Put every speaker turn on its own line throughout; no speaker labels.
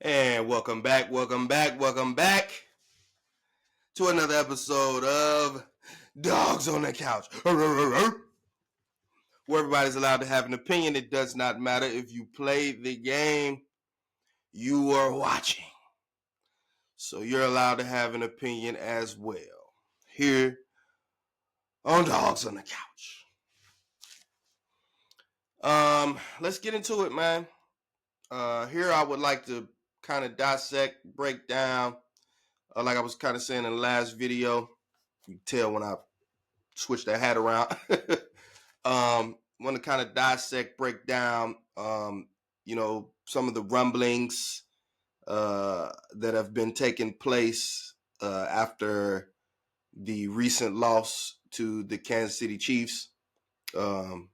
And welcome back to another episode of Dogs on the Couch, where everybody's allowed to have an opinion. It does not matter if you play the game you are watching. So you're allowed to have an opinion as well. Here on Dogs on the Couch. Let's get into it, man. Here I would like to kind of dissect, break down, like I was kind of saying in the last video. You can tell when I switch that hat around. Want to kind of dissect, break down, some of the rumblings that have been taking place after the recent loss to the Kansas City Chiefs, and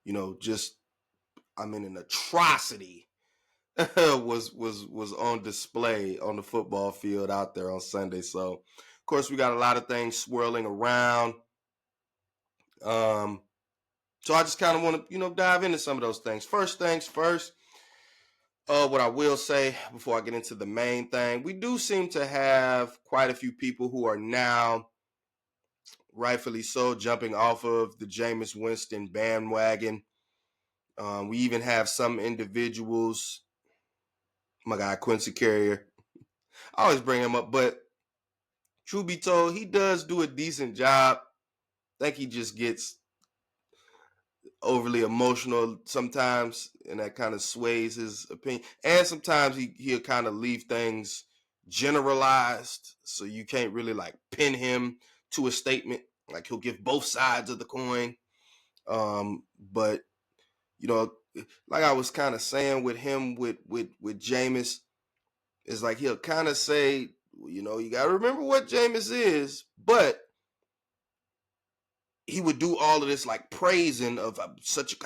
an atrocity was on display on the football field out there on Sunday. So, of course, we got a lot of things swirling around. So I just kind of want to, dive into some of those things. First things first, what I will say before I get into the main thing, we do seem to have quite a few people who are now, rightfully so, jumping off of the Jameis Winston bandwagon. We even have some individuals, my guy Quincy Carrier, I always bring him up, but truth be told, he does do a decent job. I think he just gets overly emotional sometimes, and that kind of sways his opinion. And sometimes he'll kind of leave things generalized, so you can't really like pin him to a statement. Like he'll give both sides of the coin. But like I was kind of saying with him with Jameis, is like he'll kind of say, you got to remember what Jameis is, but he would do all of this like praising of such a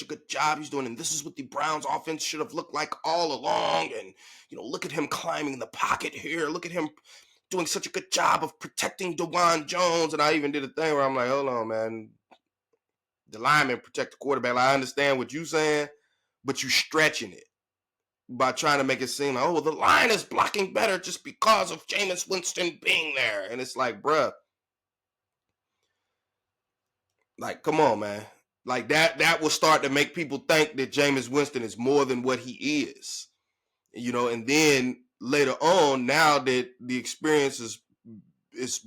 good job he's doing, and this is what the Browns offense should have looked like all along. And look at him climbing the pocket here. Look at him doing such a good job of protecting DeJuan Jones. And I even did a thing where I'm like, hold on, man. The linemen protect the quarterback. I understand what you're saying, but you're stretching it by trying to make it seem like, oh, well, the line is blocking better just because of Jameis Winston being there. And it's like, bruh, like, come on, man. Like that will start to make people think that Jameis Winston is more than what he is. And then later on, now that the experience is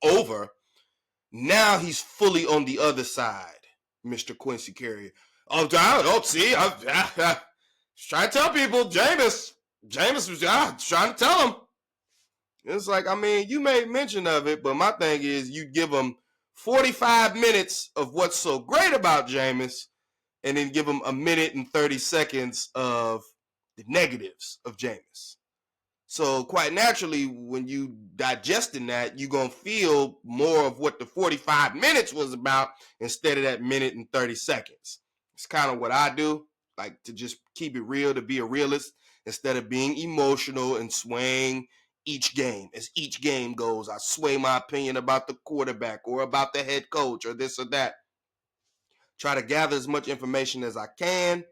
over, now he's fully on the other side, Mr. Quincy Carrier. I'm trying to tell people, Jameis was trying to tell him. It's like, I mean, you made mention of it, but my thing is you give him 45 minutes of what's so great about Jameis, and then give him a minute and 30 seconds of the negatives of Jameis. So quite naturally, when you digesting that, you're going to feel more of what the 45 minutes was about instead of that minute and 30 seconds. It's kind of what I do, like to just keep it real, to be a realist instead of being emotional and swaying each game. As each game goes, I sway my opinion about the quarterback or about the head coach or this or that. Try to gather as much information as I can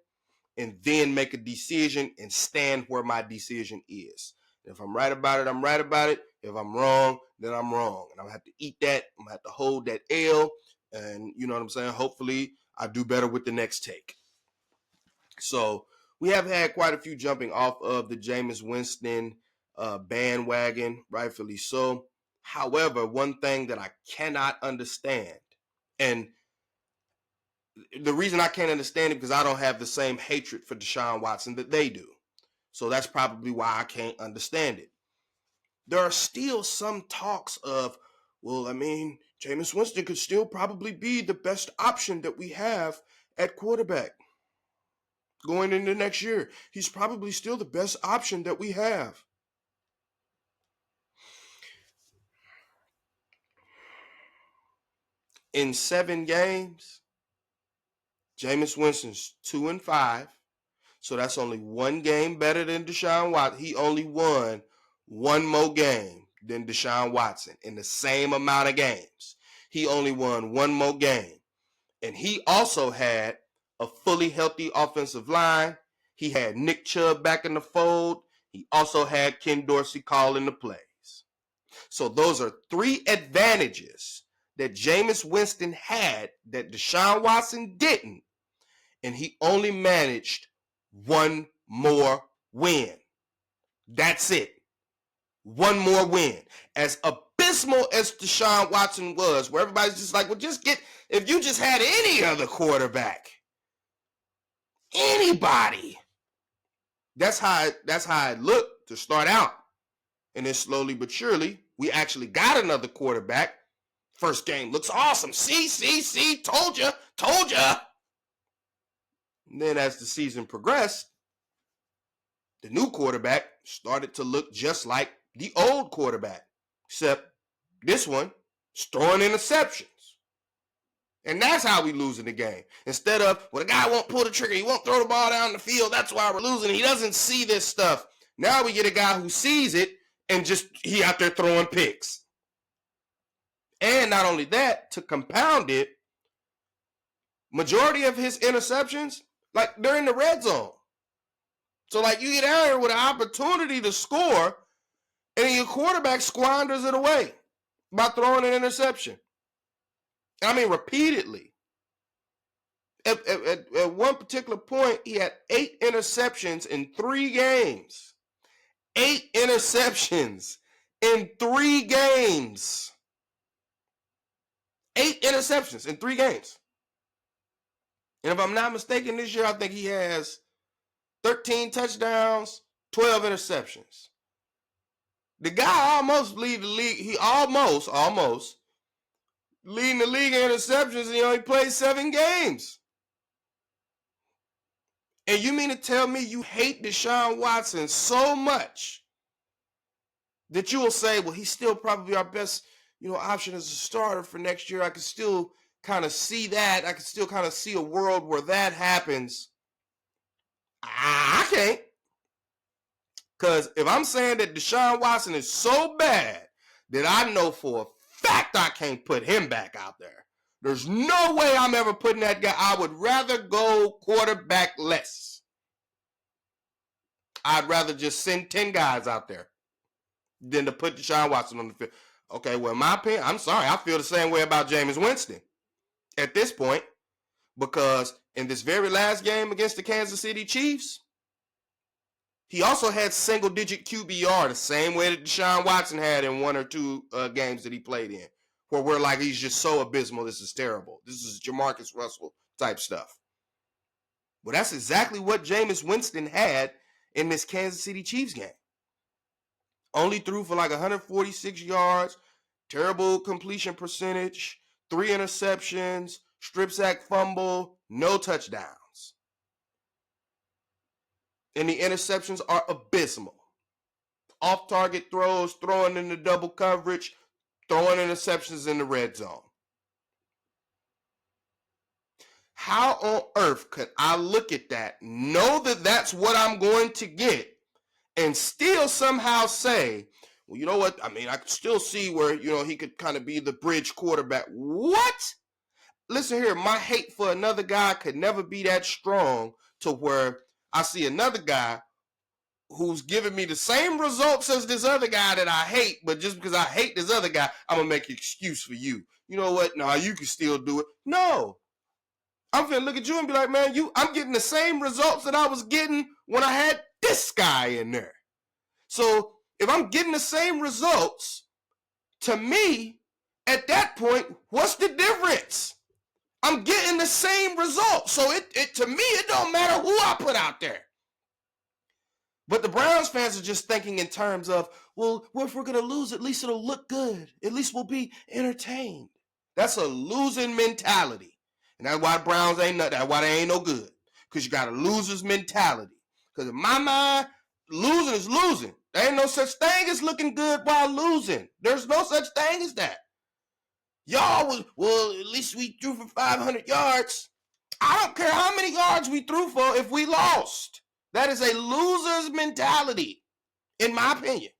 and then make a decision and stand where my decision is. If I'm right about it, I'm right about it. If I'm wrong, then I'm wrong. And I'm going to have to eat that. I'm going to have to hold that L. And you know what I'm saying? Hopefully, I do better with the next take. So we have had quite a few jumping off of the Jameis Winston bandwagon, rightfully so. However, one thing that I cannot understand, and the reason I can't understand it because I don't have the same hatred for Deshaun Watson that they do. So that's probably why I can't understand it. There are still some talks of, well, I mean, Jameis Winston could still probably be the best option that we have at quarterback going into next year. He's probably still the best option that we have. In 7 games, Jameis Winston's 2-5. So that's only 1 game better than Deshaun Watson. He only won 1 more game than Deshaun Watson in the same amount of games. He only won 1 more game. And he also had a fully healthy offensive line. He had Nick Chubb back in the fold. He also had Ken Dorsey calling the plays. So those are three advantages that Jameis Winston had that Deshaun Watson didn't, and he only managed one more win. That's it. One more win. As abysmal as Deshaun Watson was, where everybody's just like, well, if you just had any other quarterback, anybody. That's how it looked to start out. And then slowly but surely, we actually got another quarterback. First game looks awesome. See, told you. And then as the season progressed, the new quarterback started to look just like the old quarterback, except this one is throwing interceptions. And that's how we losing the game. Instead of, well, the guy won't pull the trigger, he won't throw the ball down the field, that's why we're losing. He doesn't see this stuff. Now we get a guy who sees it and just he out there throwing picks. And not only that, to compound it, majority of his interceptions, like, they're in the red zone. So, like, you get out here with an opportunity to score, and your quarterback squanders it away by throwing an interception. I mean, repeatedly. At one particular point, he had 8 interceptions in 3 games. 8 interceptions in 3 games. 8 interceptions in 3 games. And if I'm not mistaken, this year I think he has 13 touchdowns, 12 interceptions. The guy almost lead the league. He almost leading the league in interceptions, and he only played 7 games. And you mean to tell me you hate Deshaun Watson so much that you will say, well, he's still probably our best, option as a starter for next year. I can still kind of see that. I can still kind of see a world where that happens. I can't. Because if I'm saying that Deshaun Watson is so bad that I know for a fact I can't put him back out there, there's no way I'm ever putting that guy. I would rather go quarterback less. I'd rather just send 10 guys out there than to put Deshaun Watson on the field. Okay, well, in my opinion, I'm sorry. I feel the same way about Jameis Winston at this point, because in this very last game against the Kansas City Chiefs, he also had single-digit QBR the same way that Deshaun Watson had in 1 or 2 games that he played in, where we're like, he's just so abysmal, this is terrible. This is Jamarcus Russell type stuff. Well, that's exactly what Jameis Winston had in this Kansas City Chiefs game. Only threw for like 146 yards, terrible completion percentage, 3 interceptions, strip sack fumble, no touchdowns. And the interceptions are abysmal. Off-target throws, throwing into double coverage, throwing interceptions in the red zone. How on earth could I look at that, know that that's what I'm going to get, and still somehow say, well, you know what? I mean, I could still see where, he could kind of be the bridge quarterback. What? Listen here, my hate for another guy could never be that strong to where I see another guy who's giving me the same results as this other guy that I hate, but just because I hate this other guy, I'm going to make an excuse for you. You know what? No, you can still do it. No. I'm going to look at you and be like, man, I'm getting the same results that I was getting when I had this guy in there. So if I'm getting the same results, to me, at that point, what's the difference? I'm getting the same results. So it to me, it don't matter who I put out there. But the Browns fans are just thinking in terms of, well, if we're going to lose, at least it'll look good. At least we'll be entertained. That's a losing mentality. And that's why the Browns ain't nothing. That's why they ain't no good. Because you got a loser's mentality. Because in my mind, losing is losing. There ain't no such thing as looking good while losing. There's no such thing as that. Y'all was, well, at least we threw for 500 yards. I don't care how many yards we threw for if we lost. That is a loser's mentality, in my opinion.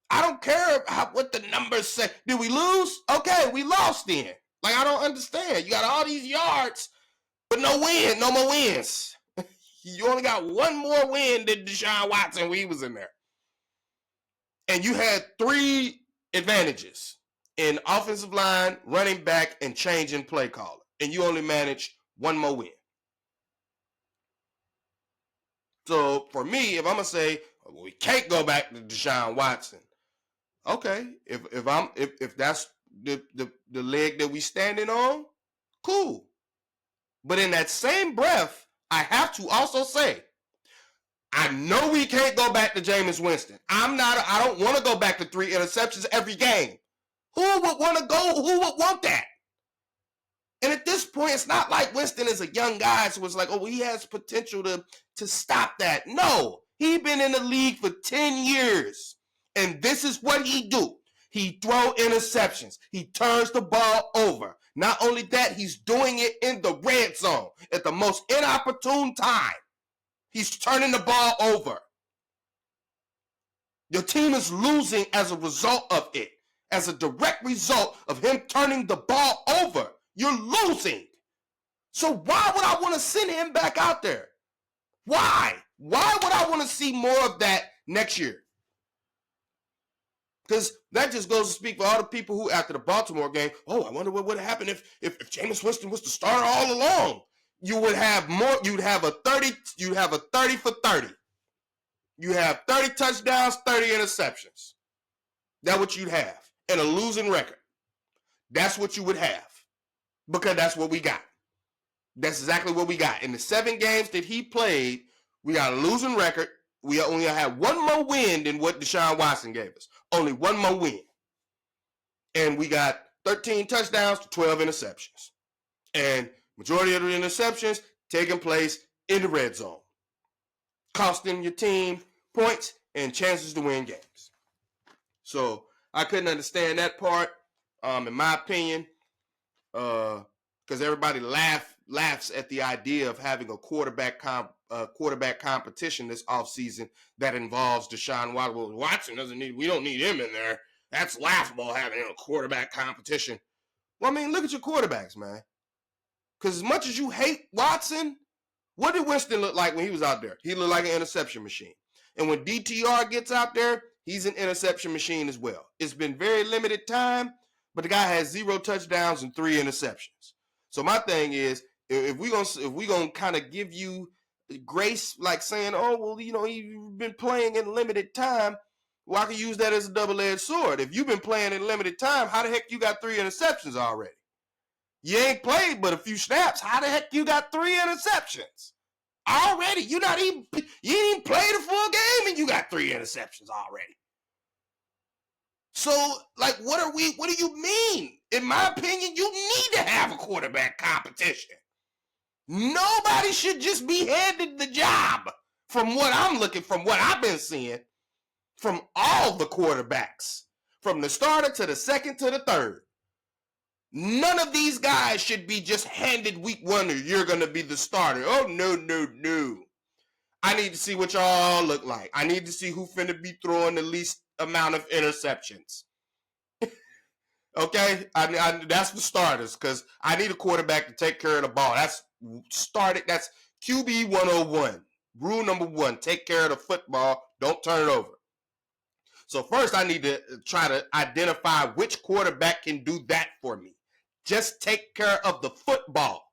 I don't care what the numbers say. Did we lose? Okay, we lost then. Like, I don't understand. You got all these yards, but no win, no more wins. You only got one more win than Deshaun Watson when he was in there. And you had 3 advantages in offensive line, running back, and changing play caller. And you only managed one more win. So for me, if I'm gonna say we can't go back to Deshaun Watson, okay. If that's the leg that we standing on, cool. But in that same breath, I have to also say, I know we can't go back to Jameis Winston. I don't want to go back to 3 interceptions every game. Who would want to go? Who would want that? And at this point, it's not like Winston is a young guy, so it's like, oh, he has potential to stop that. No, he's been in the league for 10 years, and this is what he do. He throw interceptions. He turns the ball over. Not only that, he's doing it in the red zone at the most inopportune time. He's turning the ball over. Your team is losing as a result of it, as a direct result of him turning the ball over. You're losing. So why would I want to send him back out there? Why? Why would I want to see more of that next year? Because that just goes to speak for all the people who, after the Baltimore game, oh, I wonder what would have happened if Jameis Winston was the starter all along. You would have more. You'd have a 30 for 30. You have 30 touchdowns, 30 interceptions. That's what you'd have. And a losing record. That's what you would have. Because that's what we got. That's exactly what we got. In the 7 games that he played, we got a losing record. We only had one more win than what Deshaun Watson gave us. Only one more win. And we got 13 touchdowns to 12 interceptions. And majority of the interceptions taking place in the red zone, costing your team points and chances to win games. So I couldn't understand that part, in my opinion, because everybody laughs at the idea of having a quarterback competition this offseason that involves Deshaun Watson. Well, Watson we don't need him in there. That's laughable, having a quarterback competition. Well, I mean, look at your quarterbacks, man. Because as much as you hate Watson, what did Winston look like when he was out there? He looked like an interception machine. And when DTR gets out there, he's an interception machine as well. It's been very limited time, but the guy has 0 touchdowns and 3 interceptions. So my thing is, if we gonna kind of give you grace, like saying, oh, well, you know, you've been playing in limited time, well, I can use that as a double-edged sword. If you've been playing in limited time, how the heck you got 3 interceptions already? You ain't played but a few snaps. How the heck you got 3 interceptions already? You ain't even played a full game and you got 3 interceptions already. So, like, what do you mean? In my opinion, you need to have a quarterback competition. Nobody should just be handed the job from what I've been seeing from all the quarterbacks, from the starter to the second to the third. None of these guys should be just handed week 1 or you're going to be the starter. Oh, no. I need to see what y'all look like. I need to see who finna be throwing the least amount of interceptions. Okay? That's for starters, because I need a quarterback to take care of the ball. That's QB 101. Rule number 1, take care of the football. Don't turn it over. So first I need to try to identify which quarterback can do that for me. Just take care of the football.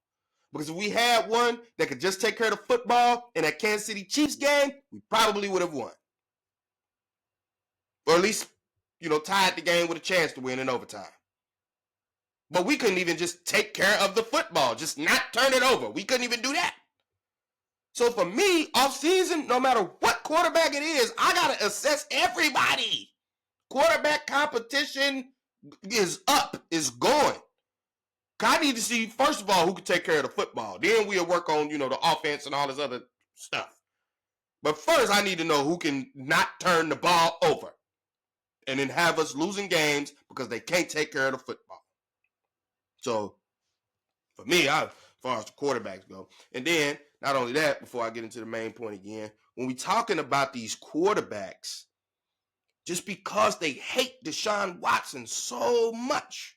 Because if we had one that could just take care of the football in that Kansas City Chiefs game, we probably would have won. Or at least, tied the game with a chance to win in overtime. But we couldn't even just take care of the football, just not turn it over. We couldn't even do that. So for me, off season, no matter what quarterback it is, I got to assess everybody. Quarterback competition is going. I need to see, first of all, who can take care of the football. Then we'll work on, the offense and all this other stuff. But first, I need to know who can not turn the ball over and then have us losing games because they can't take care of the football. So, for me, as far as the quarterbacks go. And then, not only that, before I get into the main point again, when we're talking about these quarterbacks, just because they hate Deshaun Watson so much,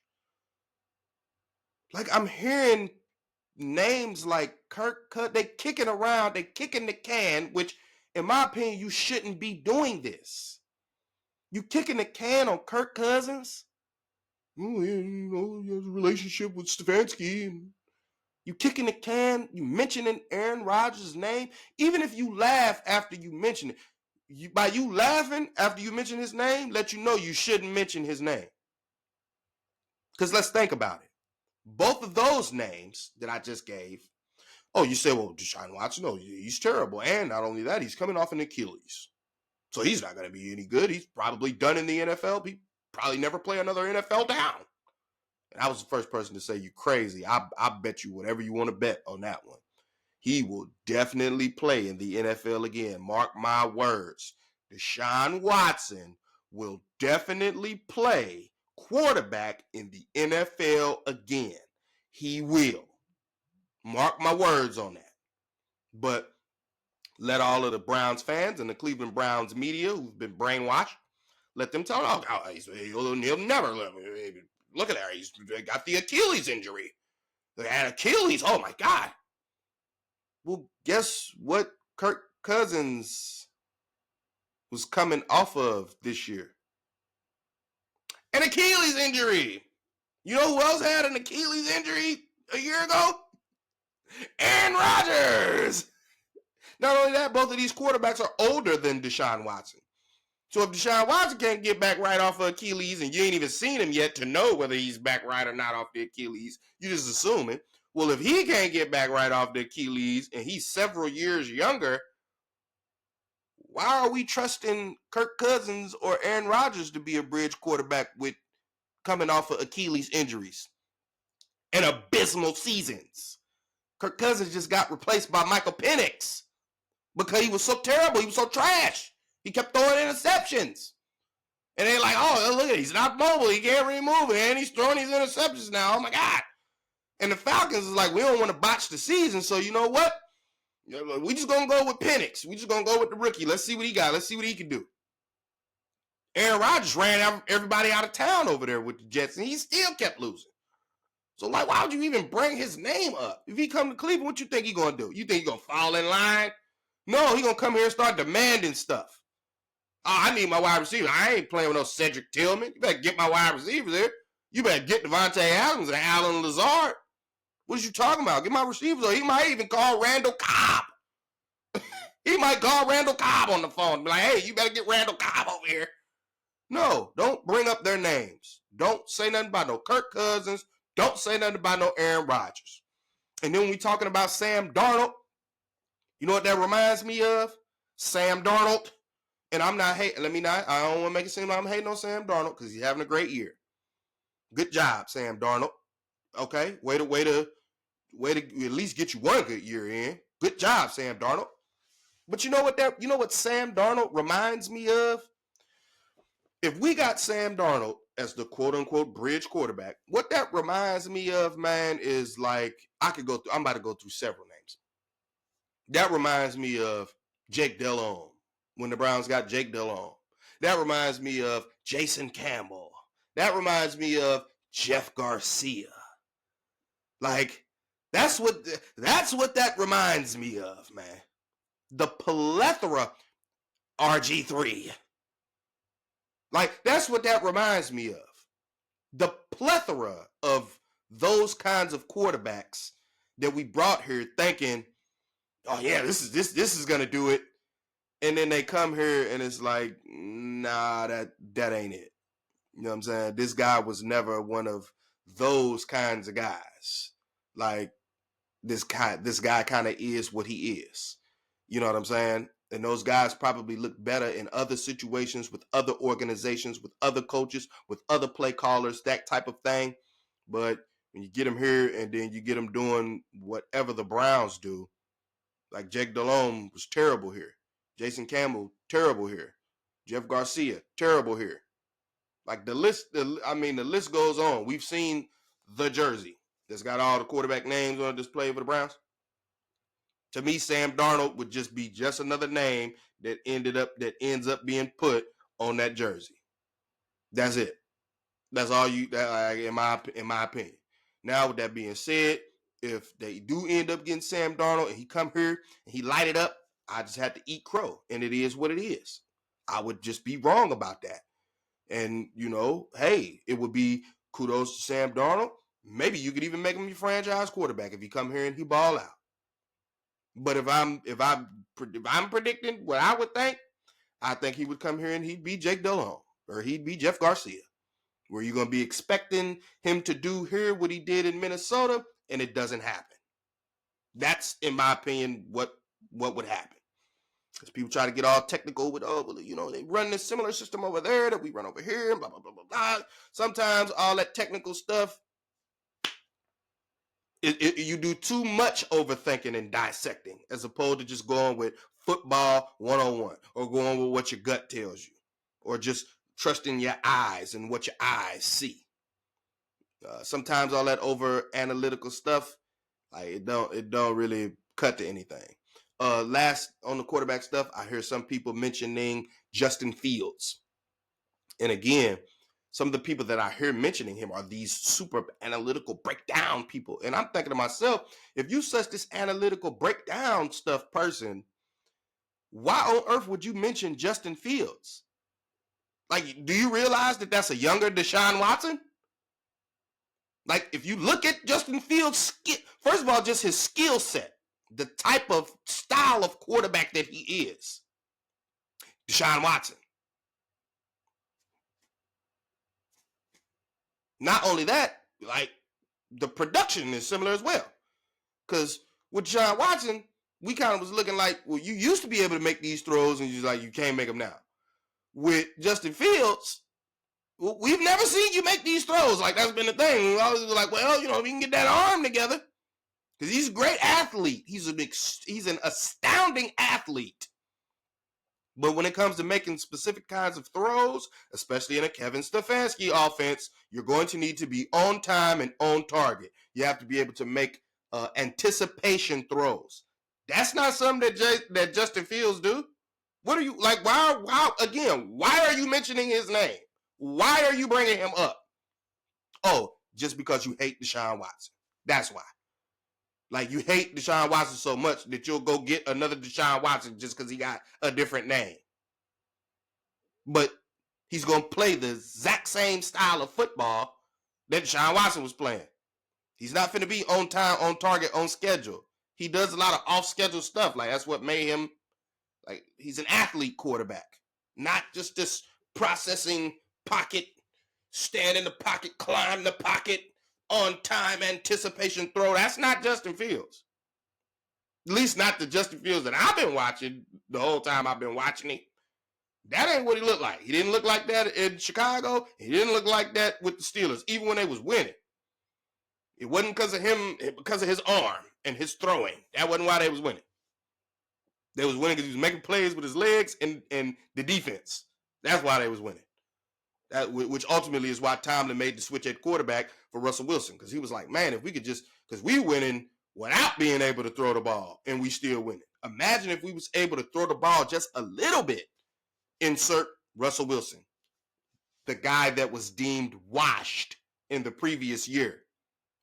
like I'm hearing names like Kirk, they kicking around, they kicking the can, which in my opinion, you shouldn't be doing this. You kicking the can on Kirk Cousins? Oh, yeah, he has a relationship with Stefanski. And you kicking the can, you mentioning Aaron Rodgers' name. Even if you laugh after you mention it, by you laughing after you mention his name, let you know you shouldn't mention his name. Because let's think about it. Both of those names that I just gave, oh, you say, well, Deshaun Watson, no, he's terrible. And not only that, he's coming off an Achilles. So he's not going to be any good. He's probably done in the NFL. He probably never play another NFL down. And I was the first person to say, you crazy. I bet you whatever you want to bet on that one. He will definitely play in the NFL again. Mark my words. Deshaun Watson will definitely play quarterback in the NFL again. He will. Mark my words on that. But let all of the Browns fans and the Cleveland Browns media who've been brainwashed, let them tell, he'll never look at that. He's got the Achilles injury. They had Achilles. Oh my God. Well, guess what Kirk Cousins was coming off of this year? An Achilles injury. You know who else had an Achilles injury a year ago? Aaron Rodgers. Not only that, both of these quarterbacks are older than Deshaun Watson. So if Deshaun Watson can't get back right off of Achilles and you ain't even seen him yet to know whether he's back right or not off the Achilles, you just assume it. Well, if he can't get back right off the Achilles and he's several years younger, why are we trusting Kirk Cousins or Aaron Rodgers to be a bridge quarterback with coming off of Achilles injuries and abysmal seasons? Kirk Cousins just got replaced by Michael Penix because he was so terrible. He was so trash. He kept throwing interceptions. And they're like, oh, look at it. He's not mobile. He can't really move it. And he's throwing these interceptions now. Oh, my God. And the Falcons is like, we don't want to botch the season. So you know what? We just going to go with Penix. We just going to go with the rookie. Let's see what he got. Let's see what he can do. Aaron Rodgers ran everybody out of town over there with the Jets, and he still kept losing. So, like, why would you even bring his name up? If he come to Cleveland, what you think he going to do? You think he going to fall in line? No, he going to come here and start demanding stuff. Oh, I need my wide receiver. I ain't playing with no Cedric Tillman. You better get my wide receivers there. You better get Devontae Adams and Allen Lazard. What are you talking about? Get my receivers. Or he might even call Randall Cobb. He might call Randall Cobb on the phone and be like, hey, you better get Randall Cobb over here. No, don't bring up their names. Don't say nothing about no Kirk Cousins. Don't say nothing about no Aaron Rodgers. And then when we talking about Sam Darnold, you know what that reminds me of? Sam Darnold. And I'm not hating. I don't want to make it seem like I'm hating on Sam Darnold because he's having a great year. Good job, Sam Darnold. Okay, way to at least get you one good year in. Good job, Sam Darnold. But you know what Sam Darnold reminds me of? If we got Sam Darnold as the quote unquote bridge quarterback, what that reminds me of, man, is like I'm about to go through several names. That reminds me of Jake Delhomme when the Browns got Jake Delhomme. That reminds me of Jason Campbell. That reminds me of Jeff Garcia. Like, that's what that reminds me of, man. The plethora RG3. Like, that's what that reminds me of. The plethora of those kinds of quarterbacks that we brought here thinking, oh yeah, this is gonna do it. And then they come here and it's like, nah, that ain't it. You know what I'm saying? This guy was never one of those kinds of guys. Like, this guy kind of is what he is. You know what I'm saying? And those guys probably look better in other situations with other organizations, with other coaches, with other play callers, that type of thing. But when you get them here and then you get them doing whatever the Browns do, like Jake Delhomme was terrible here. Jason Campbell, terrible here. Jeff Garcia, terrible here. Like the list goes on. We've seen the jersey that's got all the quarterback names on display for the Browns. To me, Sam Darnold would just be just another name that ends up being put on that jersey. That's it. That's all in my opinion. Now, with that being said, if they do end up getting Sam Darnold and he come here and he light it up, I just have to eat crow, and it is what it is. I would just be wrong about that. And, hey, it would be kudos to Sam Darnold. Maybe you could even make him your franchise quarterback if he come here and he ball out. But if I'm predicting what I would think, I think he would come here and he'd be Jake Delhomme or he'd be Jeff Garcia. Where you're going to be expecting him to do here what he did in Minnesota, and it doesn't happen. That's, in my opinion, what would happen. Because people try to get all technical with, they run this similar system over there that we run over here, blah, blah, blah, blah, blah. Sometimes all that technical stuff, you do too much overthinking and dissecting as opposed to just going with football 101 or going with what your gut tells you or just trusting your eyes and what your eyes see. Sometimes all that over analytical stuff, it don't really cut to anything. Last on the quarterback stuff, I hear some people mentioning Justin Fields. And again, some of the people that I hear mentioning him are these super analytical breakdown people. And I'm thinking to myself, if you such this analytical breakdown stuff person, why on earth would you mention Justin Fields? Like, do you realize that that's a younger Deshaun Watson? Like, if you look at Justin Fields' first of all, just his skill set, the type of style of quarterback that he is, Deshaun Watson. Not only that, like, the production is similar as well. Because with Deshaun Watson, we kind of was looking like, well, you used to be able to make these throws, and you can't make them now. With Justin Fields, we've never seen you make these throws. Like, that's been the thing. We always like, well, we can get that arm together. Because he's a great athlete. He's an astounding athlete. But when it comes to making specific kinds of throws, especially in a Kevin Stefanski offense, you're going to need to be on time and on target. You have to be able to make anticipation throws. That's not something that Justin Fields do. What are you, like, why are you mentioning his name? Why are you bringing him up? Oh, just because you hate Deshaun Watson. That's why. Like, you hate Deshaun Watson so much that you'll go get another Deshaun Watson just because he got a different name. But he's going to play the exact same style of football that Deshaun Watson was playing. He's not going to be on time, on target, on schedule. He does a lot of off-schedule stuff. Like, that's what made him, like, he's an athlete quarterback. Not just this processing pocket, stand in the pocket, climb the pocket, on time anticipation throw. That's not Justin Fields. At least not the Justin Fields that I've been watching the whole time I've been watching him. That ain't what he looked like. He didn't look like that in Chicago. He didn't look like that with the Steelers, even when they was winning. It wasn't because of him, because of his arm and his throwing. That wasn't why they was winning. They was winning because he was making plays with his legs and the defense. That's why they was winning. Which ultimately is why Tomlin made the switch at quarterback for Russell Wilson. Because he was like, man, if we could just, because we winning without being able to throw the ball and we still winning. Imagine if we was able to throw the ball just a little bit. Insert Russell Wilson, the guy that was deemed washed in the previous year,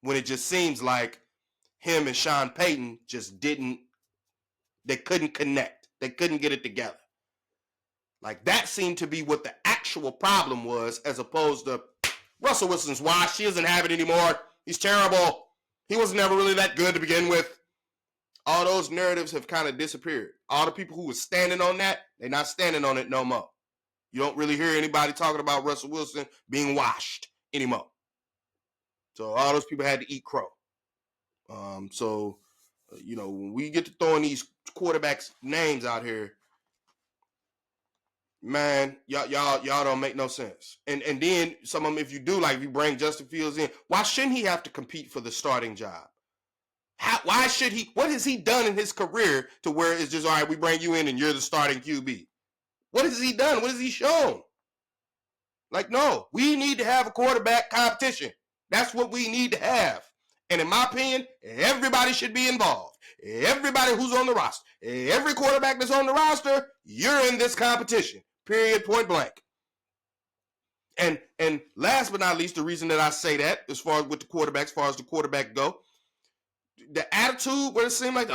when it just seems like him and Sean Payton just they couldn't connect. They couldn't get it together. Like, that seemed to be what the actual problem was, as opposed to Russell Wilson's washed. He doesn't have it anymore. He's terrible. He was never really that good to begin with. All those narratives have kind of disappeared. All the people who were standing on that, they're not standing on it no more. You don't really hear anybody talking about Russell Wilson being washed anymore. So all those people had to eat crow. When we get to throwing these quarterbacks' names out here, man, y'all don't make no sense. And then some of them, if you do, like if you bring Justin Fields in, why shouldn't he have to compete for the starting job? Why should he? What has he done in his career to where it's just, all right, we bring you in and you're the starting QB? What has he done? What has he shown? Like, no, we need to have a quarterback competition. That's what we need to have. And in my opinion, everybody should be involved. Everybody who's on the roster, every quarterback that's on the roster, you're in this competition. Period, point blank. And last but not least, the reason that I say that, as far as with the quarterback, as far as the quarterback go, the attitude where it seemed like,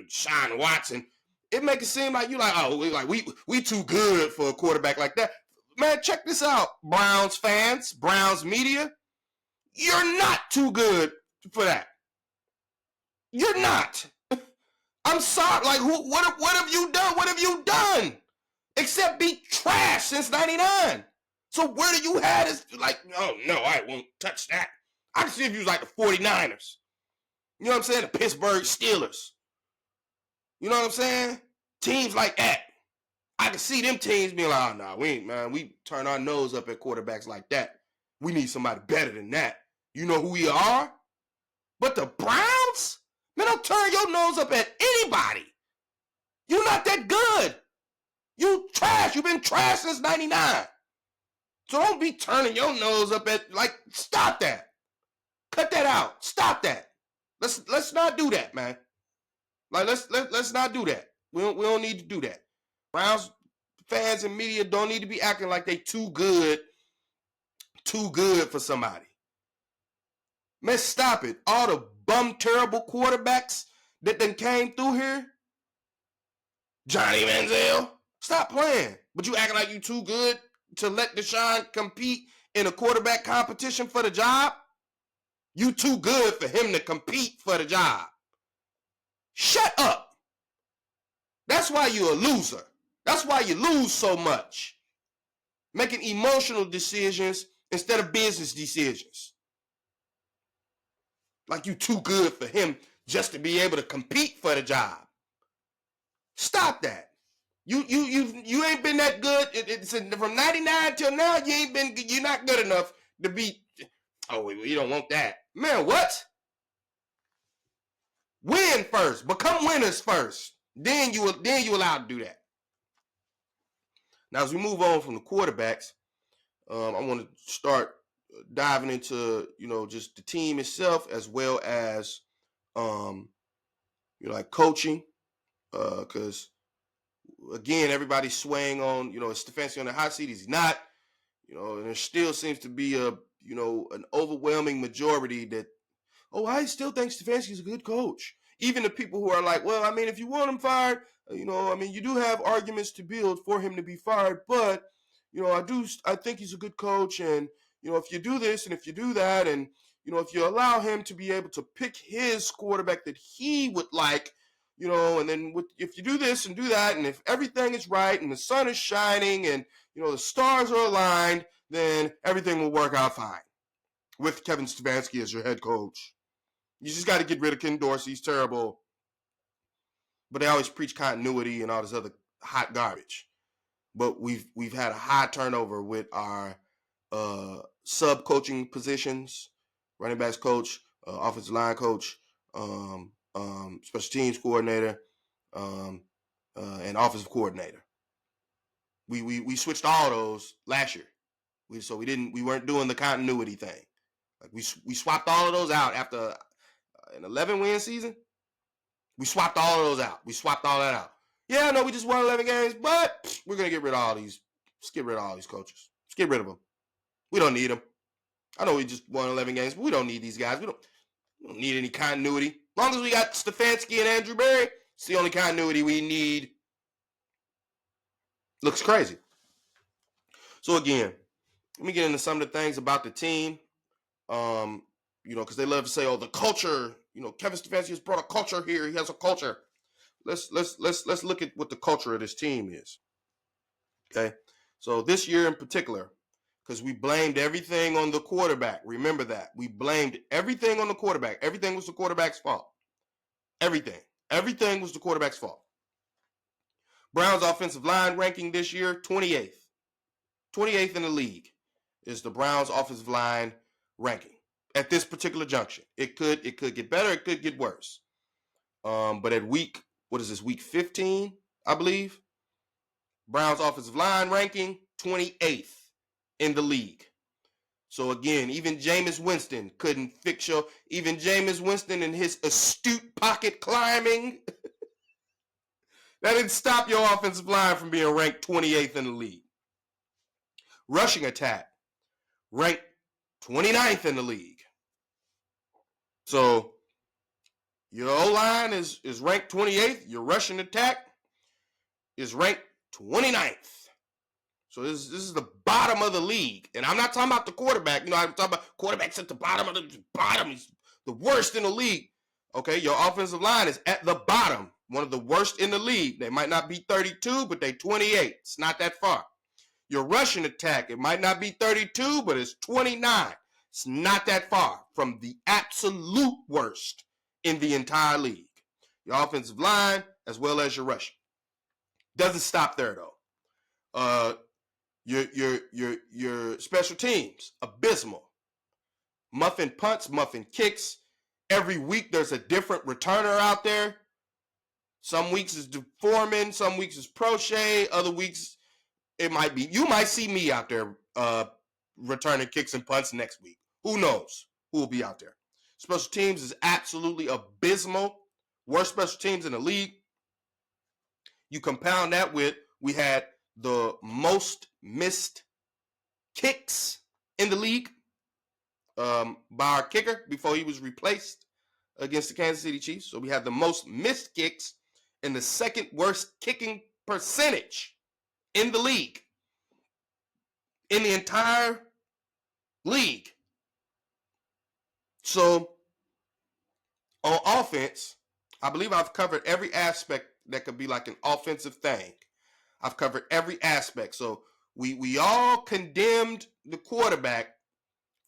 Sean Watson, it make it seem like you like, we too good for a quarterback like that. Man, check this out, Browns fans, Browns media. You're not too good for that. You're not. I'm sorry. Like, what have you done? What have you done? Except be trash since 99. So where do you have this? Like, oh, no, I won't touch that. I can see if you was like the 49ers. You know what I'm saying? The Pittsburgh Steelers. You know what I'm saying? Teams like that. I can see them teams being like, oh, no, we turn our nose up at quarterbacks like that. We need somebody better than that. You know who we are? But the Browns? Man, don't turn your nose up at anybody. You're not that good. You trash. You've been trash since 99. So don't be turning your nose up at, like, stop that. Cut that out. Stop that. Let's not do that, man. Like, let's not do that. We don't need to do that. Browns fans and media don't need to be acting like they too good for somebody. Man, stop it. All the bum terrible quarterbacks that then came through here. Johnny Manziel, stop playing. But you acting like you too good to let Deshaun compete in a quarterback competition for the job? You too good for him to compete for the job. Shut up. That's why you're a loser. That's why you lose so much. Making emotional decisions instead of business decisions. Like you too good for him just to be able to compete for the job. Stop that. You ain't been that good. It's from 99 till now. You're not good enough to be. Oh, you don't want that, man. What? Win first. Become winners first. Then you allowed to do that. Now, as we move on from the quarterbacks, I want to start diving into just the team itself as well as like coaching, because again everybody's swaying on is Stefanski on the hot seat? He's not, and there still seems to be an overwhelming majority that I still think Stefanski's a good coach. Even the people who are like, well, I mean, if you want him fired, you do have arguments to build for him to be fired, but I think he's a good coach, and if you do this and if you do that, and if you allow him to be able to pick his quarterback that he would like, and then if you do this and do that, and if everything is right and the sun is shining and the stars are aligned, then everything will work out fine with Kevin Stefanski as your head coach. You just got to get rid of Ken Dorsey. He's terrible. But they always preach continuity and all this other hot garbage. But we've had a high turnover with our sub-coaching positions, running backs coach, offensive line coach, special teams coordinator, and offensive coordinator. We switched all those last year. We weren't doing the continuity thing. Like we swapped all of those out after an 11-win season. We swapped all of those out. We swapped all that out. Yeah, no, we just won 11 games, but we're gonna get rid of all these. Let's get rid of all these coaches. Let's get rid of them. We don't need them. I know we just won 11 games, but we don't need these guys. We don't need any continuity. As long as we got Stefanski and Andrew Berry, it's the only continuity we need. Looks crazy. So again, let me get into some of the things about the team. Because they love to say, the culture. Kevin Stefanski has brought a culture here. He has a culture. Let's look at what the culture of this team is. Okay, so this year in particular, because we blamed everything on the quarterback. Remember that. We blamed everything on the quarterback. Everything was the quarterback's fault. Everything was the quarterback's fault. Browns offensive line ranking this year, 28th. 28th in the league is the Browns offensive line ranking at this particular junction. It could get better. It could get worse. But at week 15, I believe, Browns offensive line ranking, 28th in the league. So again, even Jameis Winston couldn't fix even Jameis Winston and his astute pocket climbing, that didn't stop your offensive line from being ranked 28th in the league. Rushing attack, ranked 29th in the league. So Your O-line is ranked 28th. Your rushing attack is ranked 29th. So this is the bottom of the league. And I'm not talking about the quarterback. I'm talking about quarterbacks at the bottom of the bottom. He's the worst in the league. Okay, your offensive line is at the bottom. One of the worst in the league. They might not be 32, but they 28. It's not that far. Your rushing attack, it might not be 32, but it's 29. It's not that far from the absolute worst in the entire league. Your offensive line as well as your rushing. Doesn't stop there though. Your special teams, abysmal. Muffin punts, muffin kicks. Every week there's a different returner out there. Some weeks is Foreman, some weeks is Prochet, other weeks it might be. You might see me out there returning kicks and punts next week. Who knows who will be out there? Special teams is absolutely abysmal. Worst special teams in the league. You compound that with we had the most missed kicks in the league by our kicker before he was replaced against the Kansas City Chiefs. So we had the most missed kicks and the second worst kicking percentage in the league. In the entire league. So on offense, I believe I've covered every aspect that could be like an offensive thing. I've covered every aspect. So we all condemned the quarterback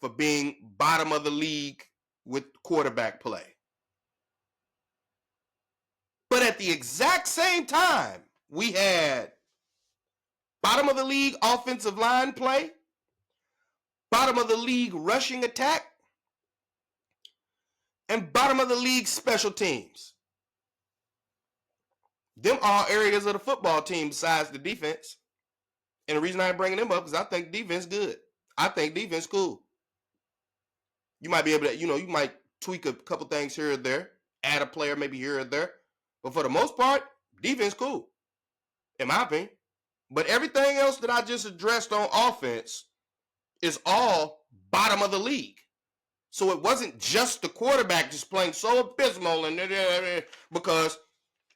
for being bottom of the league with quarterback play. But at the exact same time, we had bottom of the league offensive line play, bottom of the league rushing attack, and bottom of the league special teams. Them all areas of the football team besides the defense. And the reason I ain't bringing them up is I think defense good. I think defense cool. You might be able to, you might tweak a couple things here or there, add a player maybe here or there. But for the most part, defense cool, in my opinion. But everything else that I just addressed on offense is all bottom of the league. So it wasn't just the quarterback just playing so abysmal and because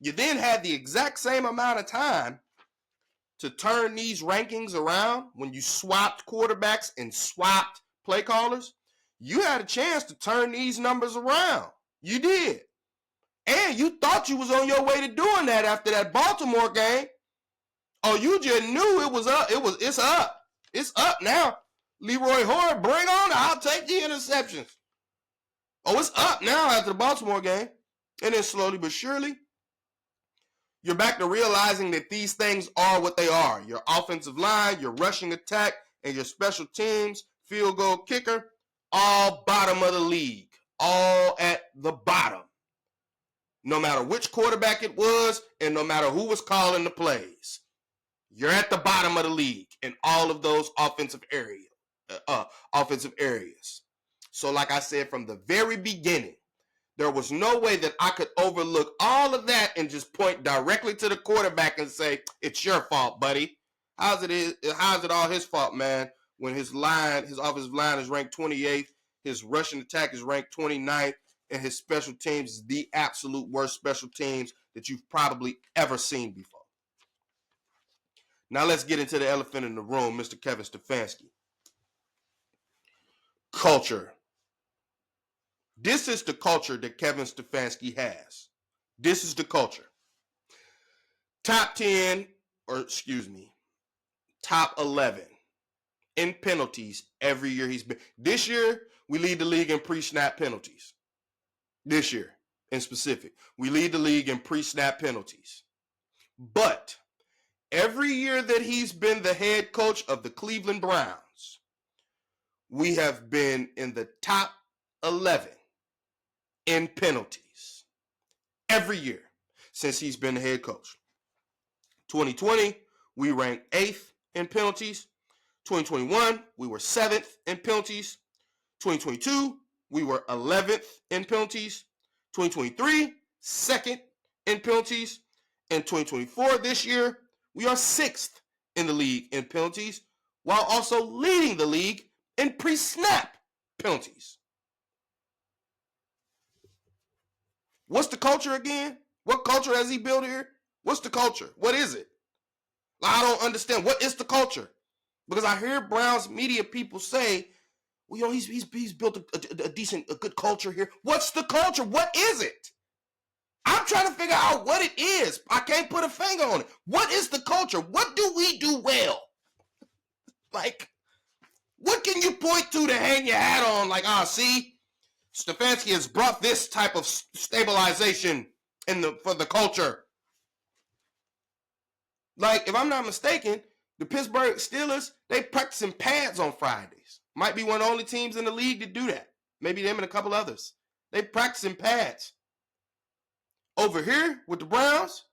you then had the exact same amount of time to turn these rankings around when you swapped quarterbacks and swapped play callers. You had a chance to turn these numbers around. You did. And you thought you was on your way to doing that after that Baltimore game. Oh, you just knew it was up. It's up. It's up now. Leroy Hoare, bring on. I'll take the interceptions. Oh, it's up now after the Baltimore game. And then slowly but surely, you're back to realizing that these things are what they are. Your offensive line, your rushing attack, and your special teams, field goal kicker, all bottom of the league. All at the bottom. No matter which quarterback it was, and no matter who was calling the plays. You're at the bottom of the league in all of those offensive areas. So like I said from the very beginning, there was no way that I could overlook all of that and just point directly to the quarterback and say, it's your fault, buddy. How's it all his fault, man, when his offensive line is ranked 28th, his rushing attack is ranked 29th, and his special teams is the absolute worst special teams that you've probably ever seen before. Now let's get into the elephant in the room, Mr. Kevin Stefanski. Culture. This is the culture that Kevin Stefanski has. This is the culture. Top 11 in penalties every year he's been. This year, we lead the league in pre-snap penalties. This year, in specific. We lead the league in pre-snap penalties. But every year that he's been the head coach of the Cleveland Browns, we have been in the top 11 in penalties. Every year since he's been the head coach. 2020, we ranked 8th in penalties. 2021, we were 7th in penalties. 2022, we were 11th in penalties. 2023, 2nd in penalties. And 2024, this year, we are 6th in the league in penalties, while also leading the league in pre-snap penalties. What's the culture again? What culture has he built here? What's the culture? What is it? I don't understand. What is the culture? Because I hear Browns media people say, well, he's built a good culture here. What's the culture? What is it? I'm trying to figure out what it is. I can't put a finger on it. What is the culture? What do we do well? Like, what can you point to hang your hat on? Like, see, Stefanski has brought this type of stabilization for the culture. Like, if I'm not mistaken, the Pittsburgh Steelers, they practice in pads on Fridays. Might be one of the only teams in the league to do that. Maybe them and a couple others. They practice in pads. Over here with the Browns,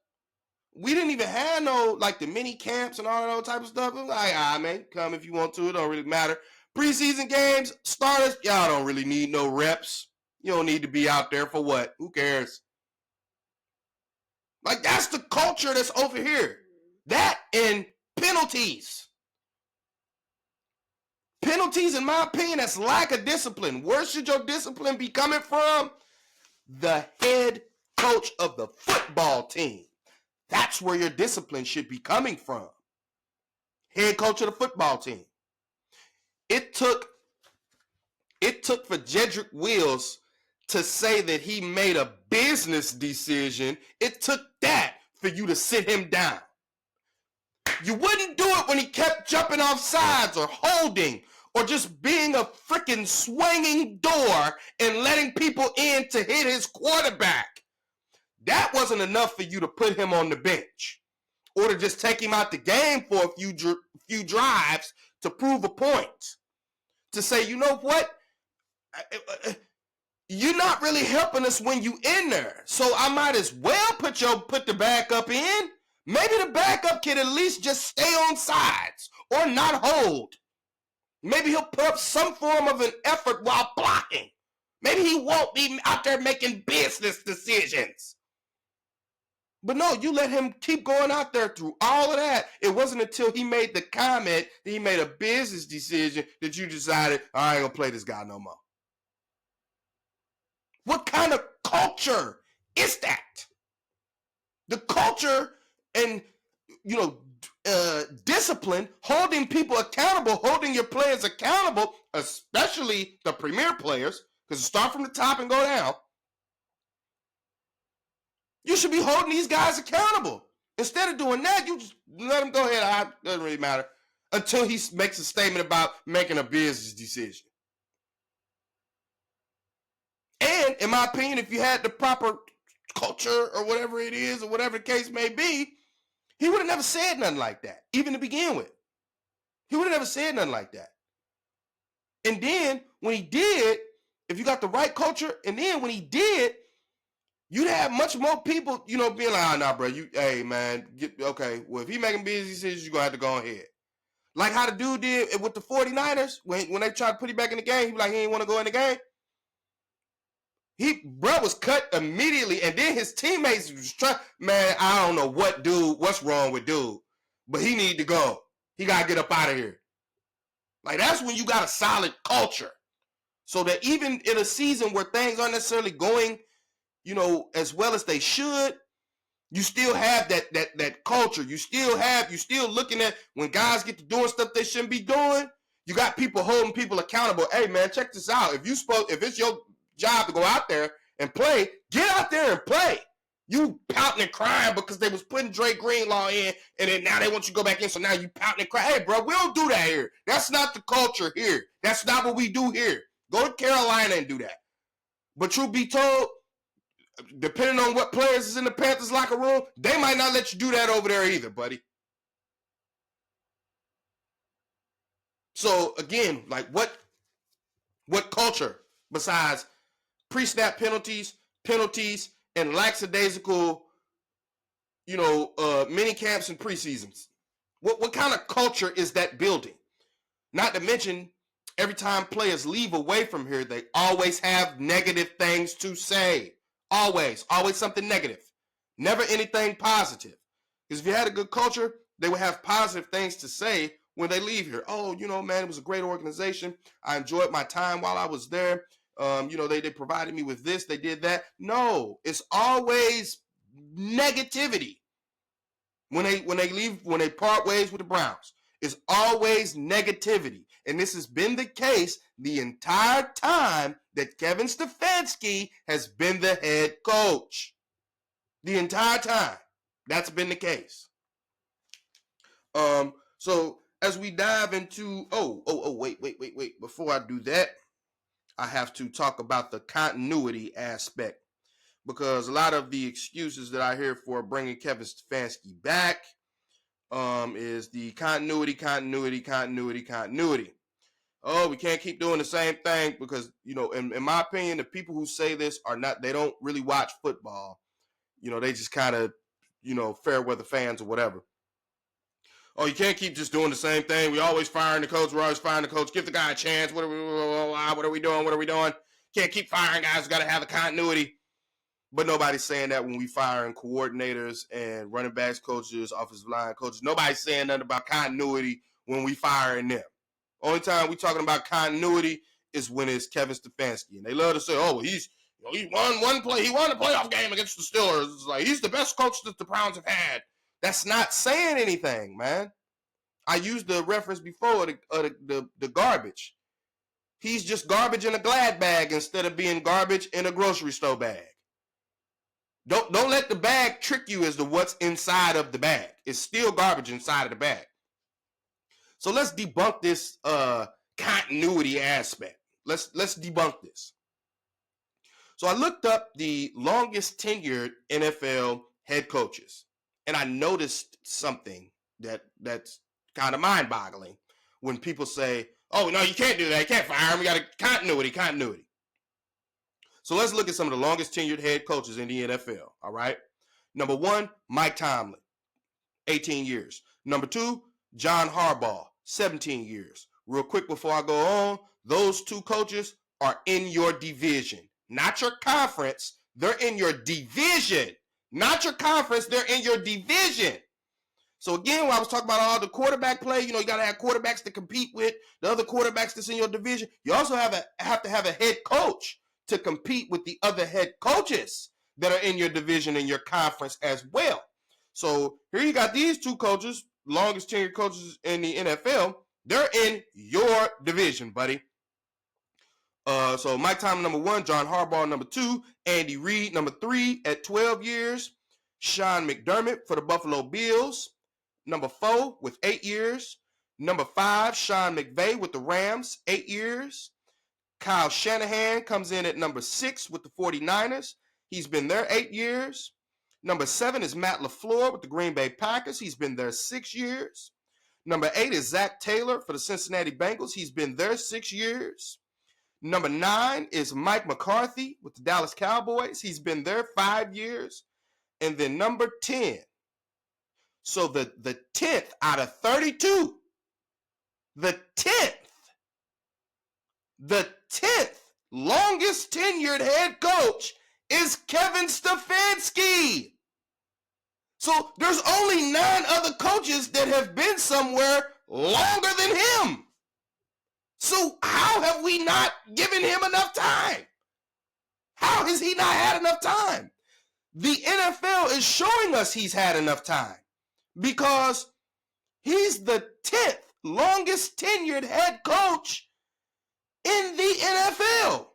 we didn't even have no, like, the mini camps and all that type of stuff. I'm like, man, come if you want to. It don't really matter. Preseason games, starters, y'all don't really need no reps. You don't need to be out there for what? Who cares? Like, that's the culture that's over here. That and penalties. Penalties, in my opinion, that's lack of discipline. Where should your discipline be coming from? The head coach of the football team. That's where your discipline should be coming from. Head coach of the football team. It took for Jedrick Wills to say that he made a business decision. It took that for you to sit him down. You wouldn't do it when he kept jumping off sides or holding or just being a freaking swinging door and letting people in to hit his quarterback. That wasn't enough for you to put him on the bench or to just take him out the game for a few drives to prove a point. To say, you know what? You're not really helping us when you in there. So I might as well put the backup in. Maybe the backup can at least just stay on sides or not hold. Maybe he'll put up some form of an effort while blocking. Maybe he won't be out there making business decisions. But no, you let him keep going out there through all of that. It wasn't until he made the comment that he made a business decision that you decided, I ain't gonna play this guy no more. What kind of culture is that? The culture and, discipline, holding people accountable, holding your players accountable, especially the premier players, because start from the top and go down. You should be holding these guys accountable. Instead of doing that, you just let them go ahead. It doesn't really matter until he makes a statement about making a business decision. And in my opinion, if you had the proper culture or whatever it is or whatever the case may be, he would have never said nothing like that, even to begin with. He would have never said nothing like that. And then when he did, if you got the right culture, and then when he did, you'd have much more people, being like, nah, bro, hey, man, okay, well, if he making business decisions, you're going to have to go ahead. Like how the dude did with the 49ers, when they tried to put him back in the game, he was like, he ain't want to go in the game. Bro was cut immediately, and then his teammates was trying, man, I don't know what's wrong with dude, but he need to go. He got to get up out of here. Like, that's when you got a solid culture. So that even in a season where things aren't necessarily going, as well as they should, you still have that culture. You still looking at when guys get to doing stuff they shouldn't be doing. You got people holding people accountable. Hey, man, check this out. If it's your job to go out there and play, get out there and play. You pouting and crying because they was putting Dre Greenlaw in, and then now they want you to go back in, so now you pouting and crying. Hey, bro, we don't do that here. That's not the culture here. That's not what we do here. Go to Carolina and do that. But truth be told, depending on what players is in the Panthers locker room, they might not let you do that over there either, buddy. So, again, like what culture besides pre-snap penalties, and lackadaisical, mini camps and preseasons? What kind of culture is that building? Not to mention, every time players leave away from here, they always have negative things to say. Always something negative. Never anything positive. Because if you had a good culture, they would have positive things to say when they leave here. Oh, man, it was a great organization. I enjoyed my time while I was there. They provided me with this, they did that. No, it's always negativity. When they part ways with the Browns, it's always negativity. And this has been the case the entire time that Kevin Stefanski has been the head coach. The entire time. That's been the case. So as we dive into wait. Before I do that, I have to talk about the continuity aspect, because a lot of the excuses that I hear for bringing Kevin Stefanski back is the continuity. Oh, we can't keep doing the same thing because, in my opinion, the people who say this they don't really watch football. They just kind of, fair weather fans or whatever. Oh, you can't keep just doing the same thing. We always firing the coach. We're always firing the coach. Give the guy a chance. What are we doing? Can't keep firing guys. Got to have the continuity. But nobody's saying that when we firing coordinators and running backs coaches, offensive line coaches. Nobody's saying nothing about continuity when we firing them. Only time we talking about continuity is when it's Kevin Stefanski. And they love to say, oh, he won one play. He won a playoff game against the Steelers. It's like he's the best coach that the Browns have had. That's not saying anything, man. I used the reference before the garbage. He's just garbage in a Glad bag instead of being garbage in a grocery store bag. Don't let the bag trick you as to what's inside of the bag. It's still garbage inside of the bag. So let's debunk this continuity aspect. Let's debunk this. So I looked up the longest tenured NFL head coaches, and I noticed something that's kind of mind-boggling when people say, oh, no, you can't do that. You can't fire him. We got continuity. So let's look at some of the longest tenured head coaches in the NFL, all right? Number 1, Mike Tomlin, 18 years. Number 2, John Harbaugh, 17 years. Real quick before I go on, those 2 coaches are in your division, not your conference. They're in your division, not your conference. They're in your division. So again, when I was talking about all the quarterback play, you got to have quarterbacks to compete with the other quarterbacks that's in your division. You also have to have a head coach to compete with the other head coaches that are in your division and your conference as well. So here you got these 2 coaches, longest tenured coaches in the NFL. They're in your division, buddy. So Mike Tomlin, number 1, John Harbaugh, number 2, Andy Reid, number 3 at 12 years, Sean McDermott for the Buffalo Bills, number 4 with 8 years, number 5, Sean McVay with the Rams, 8 years, Kyle Shanahan comes in at number 6 with the 49ers. He's been there 8 years. Number 7 is Matt LaFleur with the Green Bay Packers. He's been there 6 years. Number 8 is Zach Taylor for the Cincinnati Bengals. He's been there 6 years. Number 9 is Mike McCarthy with the Dallas Cowboys. He's been there 5 years. And then number 10. So the 10th out of 32. The 10th longest tenured head coach is Kevin Stefanski. So there's only 9 other coaches that have been somewhere longer than him. So how have we not given him enough time? How has he not had enough time? The NFL is showing us he's had enough time because he's the 10th longest tenured head coach in the NFL.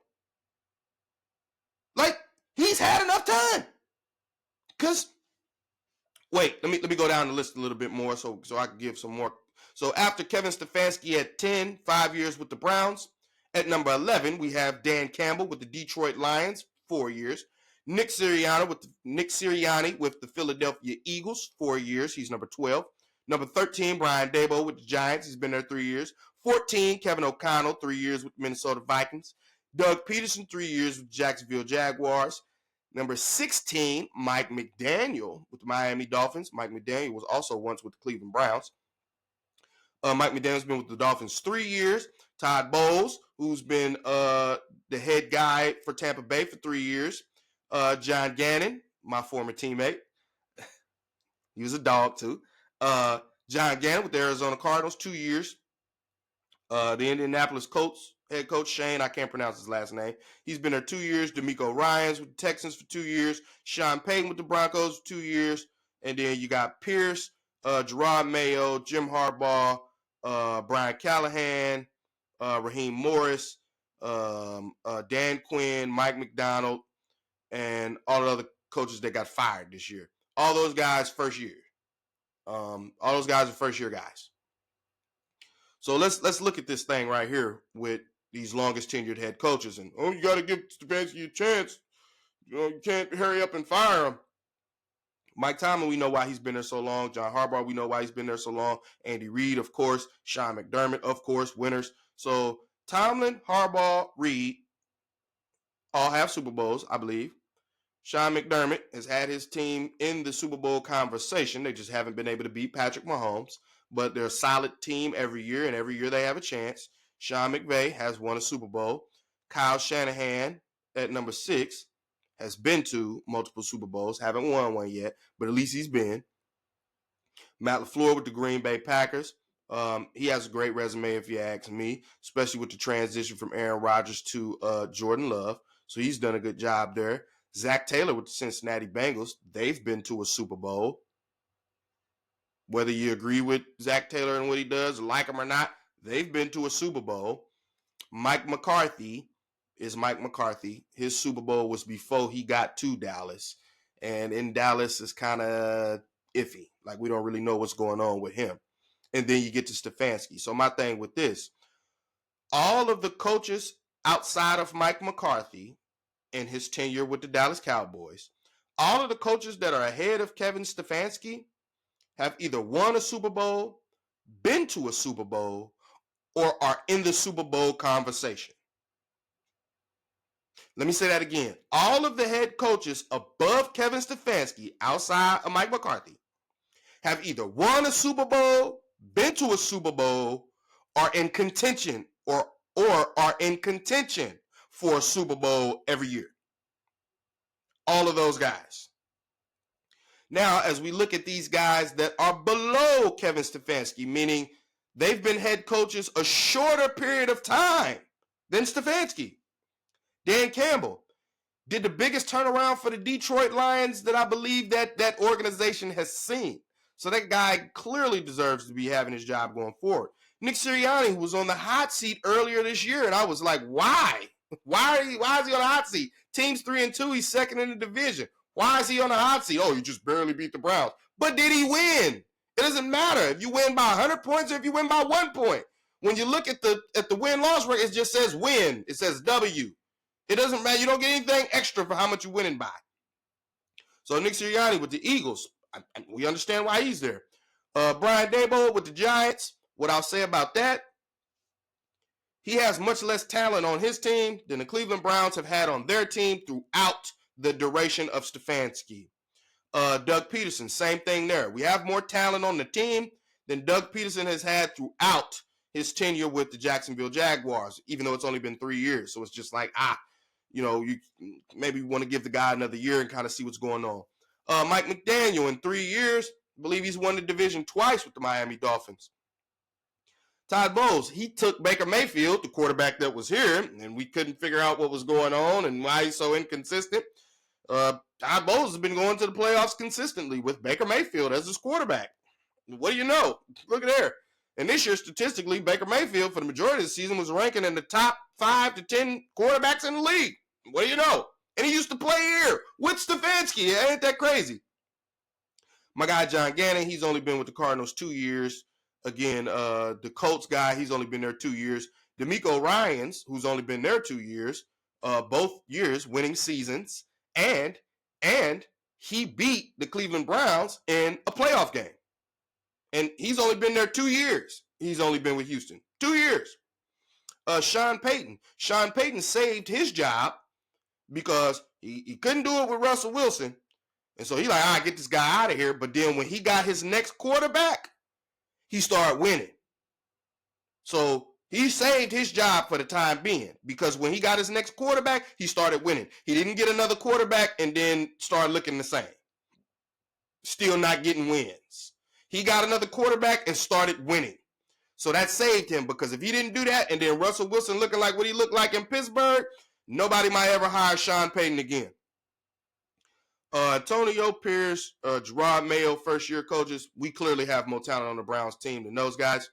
Like, he's had enough time. Because, wait, let me go down the list a little bit more so I can give some more. So after Kevin Stefanski at 10, 5 years with the Browns, at number 11, we have Dan Campbell with the Detroit Lions, 4 years. Nick Sirianni with the Philadelphia Eagles, 4 years. He's number 12. Number 13, Brian Daboll with the Giants. He's been there 3 years. 14, Kevin O'Connell, 3 years with the Minnesota Vikings. Doug Peterson, 3 years with the Jacksonville Jaguars. Number 16, Mike McDaniel with the Miami Dolphins. Mike McDaniel was also once with the Cleveland Browns. Mike McDaniel's been with the Dolphins 3 years. Todd Bowles, who's been the head guy for Tampa Bay for 3 years. John Gannon, my former teammate. He was a dog too. John Gannon with the Arizona Cardinals, 2 years. The Indianapolis Colts head coach Shane, I can't pronounce his last name. He's been there 2 years. D'Amico Ryans with the Texans for 2 years. Sean Payton with the Broncos for 2 years. And then you got Pierce, Gerard Mayo, Jim Harbaugh, Brian Callahan, Raheem Morris, Dan Quinn, Mike McDonald, and all the other coaches that got fired this year. All those guys first year. All those guys are first year guys. So let's look at this thing right here with these longest tenured head coaches. And you got to give Stefanski a chance. You can't hurry up and fire him. Mike Tomlin, we know why he's been there so long. John Harbaugh, we know why he's been there so long. Andy Reid, of course. Sean McDermott, of course, winners. So Tomlin, Harbaugh, Reid all have Super Bowls, I believe. Sean McDermott has had his team in the Super Bowl conversation. They just haven't been able to beat Patrick Mahomes. But they're a solid team every year, and every year they have a chance. Sean McVay has won a Super Bowl. Kyle Shanahan at number 6 has been to multiple Super Bowls, haven't won one yet, but at least he's been. Matt LaFleur with the Green Bay Packers. He has a great resume, if you ask me, especially with the transition from Aaron Rodgers to Jordan Love. So he's done a good job there. Zach Taylor with the Cincinnati Bengals. They've been to a Super Bowl. Whether you agree with Zach Taylor and what he does, like him or not, they've been to a Super Bowl. Mike McCarthy is Mike McCarthy. His Super Bowl was before he got to Dallas. And in Dallas, it's kind of iffy. Like, we don't really know what's going on with him. And then you get to Stefanski. So my thing with this, all of the coaches outside of Mike McCarthy and his tenure with the Dallas Cowboys, all of the coaches that are ahead of Kevin Stefanski have either won a Super Bowl, been to a Super Bowl, or are in the Super Bowl conversation. Let me say that again. All of the head coaches above Kevin Stefanski, outside of Mike McCarthy, have either won a Super Bowl, been to a Super Bowl, are in contention or are in contention for a Super Bowl every year. All of those guys. Now, as we look at these guys that are below Kevin Stefanski, meaning they've been head coaches a shorter period of time than Stefanski. Dan Campbell did the biggest turnaround for the Detroit Lions that I believe that organization has seen. So that guy clearly deserves to be having his job going forward. Nick Sirianni, who was on the hot seat earlier this year, and I was like, why? Why is he on the hot seat? Team's 3-2, he's second in the division. Why is he on the hot seat? Oh, you just barely beat the Browns. But did he win? It doesn't matter if you win by 100 points or if you win by 1 point. When you look at the win-loss record, it just says win. It says W. It doesn't matter. You don't get anything extra for how much you're winning by. So Nick Sirianni with the Eagles, we understand why he's there. Brian Daboll with the Giants, what I'll say about that, he has much less talent on his team than the Cleveland Browns have had on their team throughout the duration of Stefanski. Doug Peterson, same thing there. We have more talent on the team than Doug Peterson has had throughout his tenure with the Jacksonville Jaguars, even though it's only been 3 years. So it's just like, you maybe want to give the guy another year and kind of see what's going on. Mike McDaniel, in 3 years, I believe he's won the division twice with the Miami Dolphins. Todd Bowles, he took Baker Mayfield, the quarterback that was here, and we couldn't figure out what was going on and why he's so inconsistent. Todd Bowles has been going to the playoffs consistently with Baker Mayfield as his quarterback. What do you know? Look at there. And this year, statistically, Baker Mayfield, for the majority of the season, was ranking in the top 5 to 10 quarterbacks in the league. What do you know? And he used to play here with Stefanski. Ain't that crazy? My guy, John Gannon, he's only been with the Cardinals 2 years. Again, the Colts guy, he's only been there 2 years. D'Amico Ryans, who's only been there 2 years, both years winning seasons, and he beat the Cleveland Browns in a playoff game. And he's only been there 2 years. He's only been with Houston. 2 years. Sean Payton. Sean Payton saved his job because he couldn't do it with Russell Wilson. And so he's like, get this guy out of here. But then when he got his next quarterback, he started winning. So he saved his job for the time being because when he got his next quarterback, he started winning. He didn't get another quarterback and then started looking the same. Still not getting wins. He got another quarterback and started winning. So that saved him, because if he didn't do that and then Russell Wilson looking like what he looked like in Pittsburgh, nobody might ever hire Sean Payton again. Antonio Pierce, Gerard Mayo, first-year coaches. We clearly have more talent on the Browns team than those guys.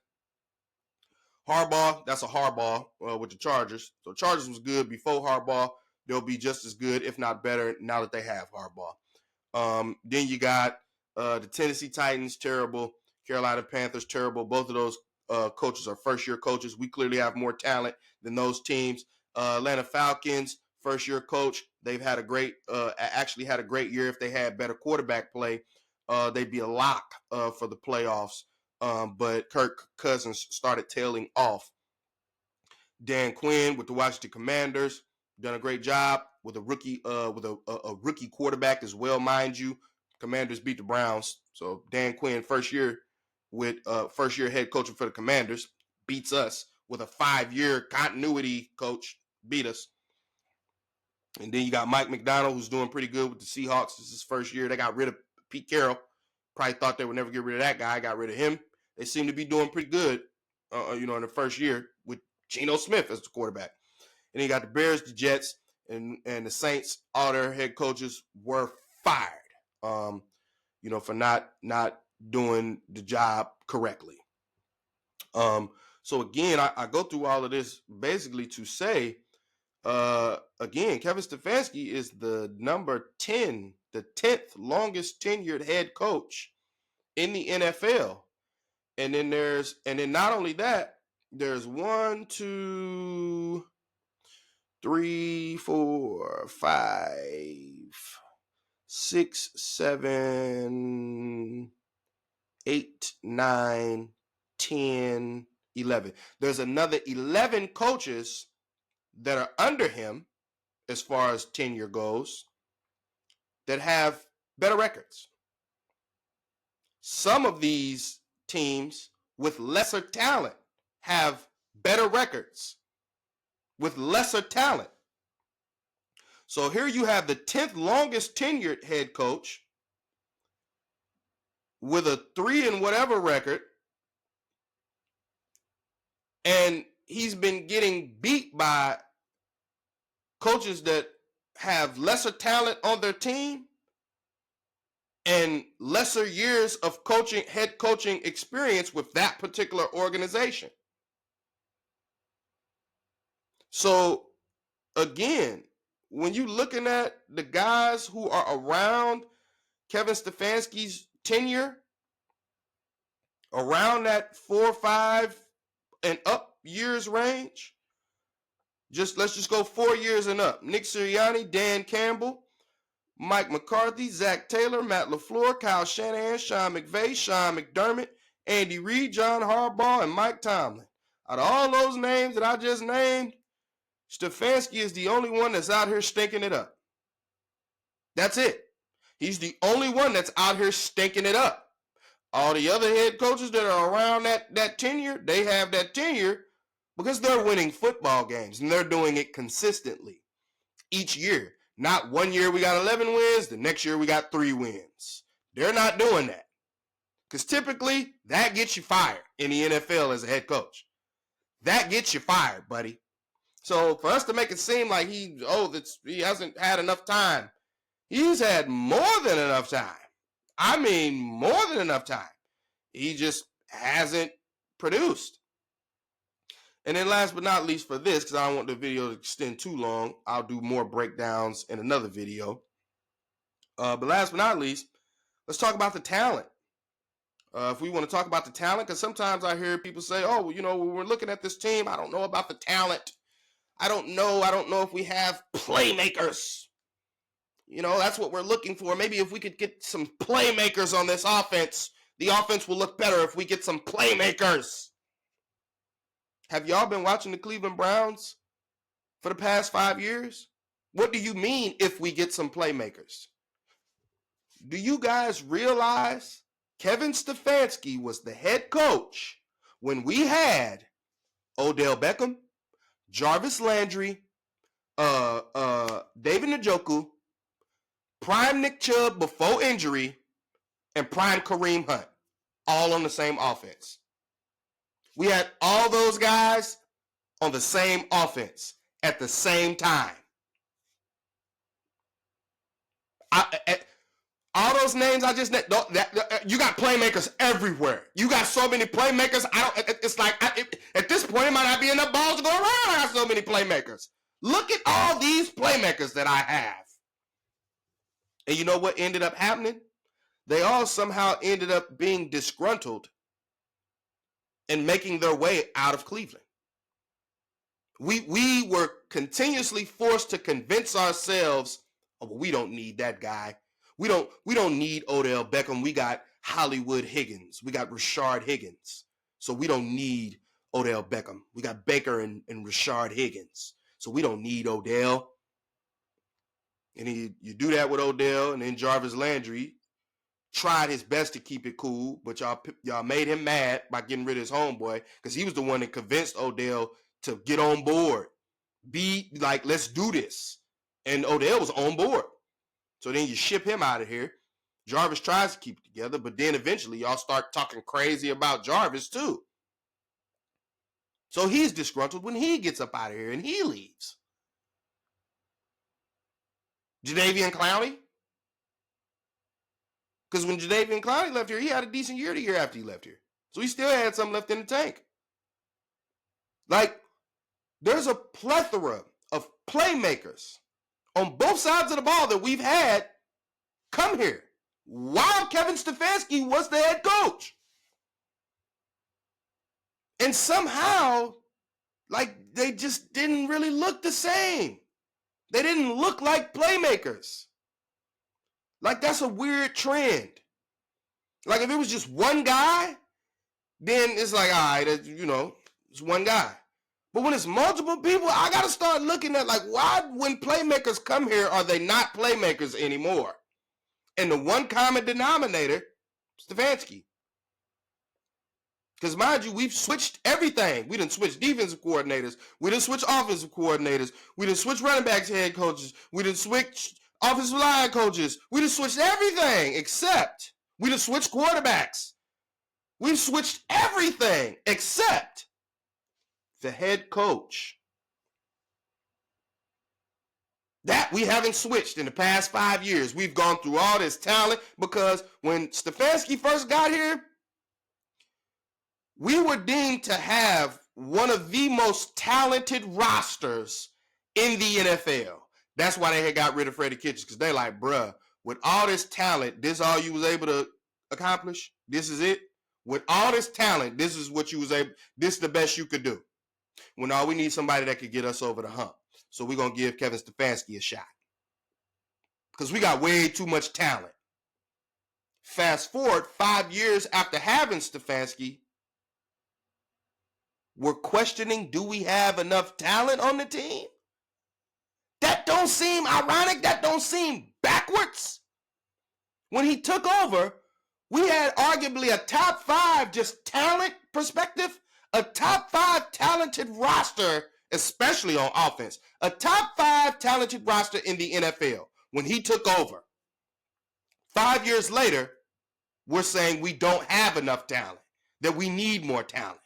Harbaugh, that's a Harbaugh with the Chargers. So Chargers was good before Harbaugh. They'll be just as good, if not better, now that they have Harbaugh. Then you got the Tennessee Titans, terrible. Carolina Panthers, terrible. Both of those coaches are first-year coaches. We clearly have more talent than those teams. Atlanta Falcons, first-year coach. They've had a great, actually had a great year. If they had better quarterback play, they'd be a lock for the playoffs. But Kirk Cousins started tailing off. Dan Quinn with the Washington Commanders, done a great job with a rookie, a rookie quarterback as well, mind you. Commanders beat the Browns, so Dan Quinn, first year head coaching for the Commanders, beats us with a 5-year continuity coach, beat us. And then you got Mike McDonald, who's doing pretty good with the Seahawks. This is his first year. They got rid of Pete Carroll. Probably thought they would never get rid of that guy. Got rid of him. They seem to be doing pretty good, in the first year with Geno Smith as the quarterback. And then you got the Bears, the Jets, and the Saints. All their head coaches were fired, for not doing the job correctly. So again, I go through all of this basically to say, again, Kevin Stefanski is the number 10, the 10th longest tenured head coach in the NFL. And then not only that, there's 1, 2, 3, 4, 5, 6, 7, 8, 9, 10, 11. There's another 11 coaches that are under him as far as tenure goes that have better records. Some of these teams with lesser talent have better records with lesser talent. So here you have the 10th longest tenured head coach with a 3 and whatever record, and he's been getting beat by coaches that have lesser talent on their team and lesser years of head coaching experience with that particular organization. So again, when you're looking at the guys who are around Kevin Stefanski's tenure, around that 4, 5 and up years range, let's just go 4 years and up. Nick Sirianni, Dan Campbell, Mike McCarthy, Zach Taylor, Matt LaFleur, Kyle Shanahan, Sean McVay, Sean McDermott, Andy Reid, John Harbaugh, and Mike Tomlin. Out of all those names that I just named, Stefanski is the only one that's out here stinking it up. That's it. He's the only one that's out here stinking it up. All the other head coaches that are around that tenure, they have that tenure because they're winning football games, and they're doing it consistently each year. Not one year we got 11 wins, the next year we got 3 wins. They're not doing that, because typically that gets you fired in the NFL as a head coach. That gets you fired, buddy. So for us to make it seem like he hasn't had enough time, he's had more than enough time. I mean, more than enough time. He just hasn't produced. And then last but not least for this, because I don't want the video to extend too long, I'll do more breakdowns in another video. But last but not least, let's talk about the talent. If we want to talk about the talent, because sometimes I hear people say, oh, when we're looking at this team, I don't know about the talent. I don't know if we have playmakers. That's what we're looking for. Maybe if we could get some playmakers on this offense, the offense will look better if we get some playmakers. Have y'all been watching the Cleveland Browns for the past 5 years? What do you mean if we get some playmakers? Do you guys realize Kevin Stefanski was the head coach when we had Odell Beckham, Jarvis Landry, David Njoku, prime Nick Chubb before injury, and prime Kareem Hunt, all on the same offense? We had all those guys on the same offense at the same time. All those names I just you got playmakers everywhere. You got so many playmakers. It's like at this point it might not be enough balls to go around. I got so many playmakers. Look at all these playmakers that I have. And you know what ended up happening? They all somehow ended up being disgruntled and making their way out of Cleveland. We were continuously forced to convince ourselves, oh, well, we don't need that guy. We don't need Odell Beckham. We got Hollywood Higgins. We got Rashard Higgins. So we don't need Odell Beckham. We got Baker and Rashard Higgins. So we don't need Odell. And you do that with Odell, and then Jarvis Landry tried his best to keep it cool, but y'all made him mad by getting rid of his homeboy, because he was the one that convinced Odell to get on board. Be like, let's do this. And Odell was on board. So then you ship him out of here. Jarvis tries to keep it together, but then eventually y'all start talking crazy about Jarvis too. So he's disgruntled when he gets up out of here and he leaves. Jadeveon Clowney? Because when Jadeveon Clowney left here, he had a decent year the year after he left here. So he still had something left in the tank. Like, there's a plethora of playmakers on both sides of the ball that we've had come here while Kevin Stefanski was the head coach. And somehow, like, they just didn't really look the same. They didn't look like playmakers. Like, that's a weird trend. Like, if it was just one guy, then it's like, all right, it's one guy. But when it's multiple people, I got to start looking at, like, why, when playmakers come here, are they not playmakers anymore? And the one common denominator, Stefanski. Because, mind you, we've switched everything. We done switched defensive coordinators. We done switched offensive coordinators. We done switched running backs head coaches. We done switched offensive line coaches. We done switched everything except we done switched quarterbacks. We've switched everything except the head coach. That we haven't switched in the past 5 years. We've gone through all this talent because when Stefanski first got here, we were deemed to have one of the most talented rosters in the NFL. That's why they had got rid of Freddie Kitchens, because they're like, bruh, with all this talent, this all you was able to accomplish? This is it? With all this talent, this is what you was able, this is the best you could do. Well, no, we need somebody that could get us over the hump. So we're going to give Kevin Stefanski a shot. Because we got way too much talent. Fast forward 5 years after having Stefanski, we're questioning, do we have enough talent on the team? That don't seem ironic. That don't seem backwards. When he took over, we had arguably a top 5 just talent perspective, a top 5 talented roster, especially on offense, a top 5 talented roster in the NFL when he took over. 5 years later, we're saying we don't have enough talent, that we need more talent.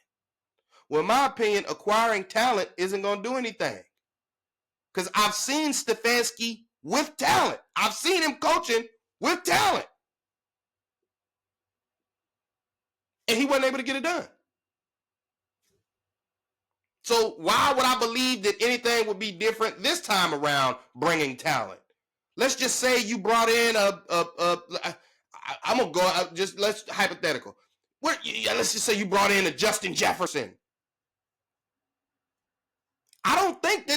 Well, in my opinion, acquiring talent isn't going to do anything. Because I've seen Stefanski with talent. I've seen him coaching with talent. And he wasn't able to get it done. So why would I believe that anything would be different this time around bringing talent? Let's just say you brought in I'm going to go, let's hypothetical. Let's just say you brought in a Justin Jefferson. I don't think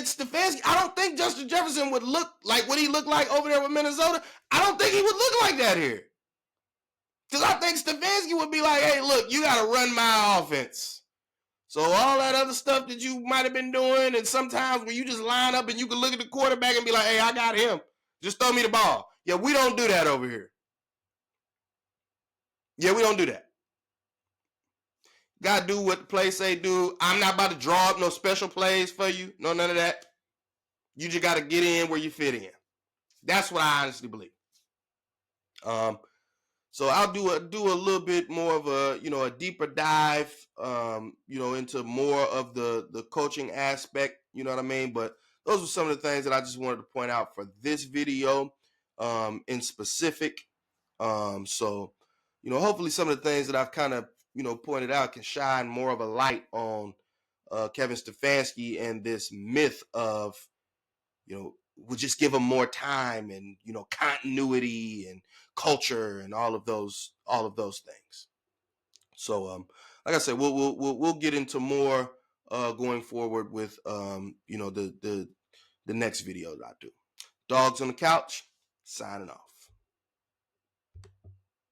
Justin Jefferson would look like what he looked like over there with Minnesota. I don't think he would look like that here. Because I think Stefanski would be like, hey, look, you got to run my offense. So all that other stuff that you might have been doing, and sometimes when you just line up and you can look at the quarterback and be like, hey, I got him. Just throw me the ball. Yeah, we don't do that over here. Yeah, we don't do that. Got to do what the plays say do. I'm not about to draw up no special plays for you. No, none of that. You just got to get in where you fit in. That's what I honestly believe. So I'll do a little bit more of a, a deeper dive, into more of the coaching aspect. You know what I mean? But those were some of the things that I just wanted to point out for this video, in specific. So, hopefully some of the things that I've kind of, pointed out can shine more of a light on Kevin Stefanski and this myth of, we'll just give them more time and, continuity and culture and all of those things. So, like I said, we'll get into more going forward with, the next video that I do. Dogs on the Couch, signing off.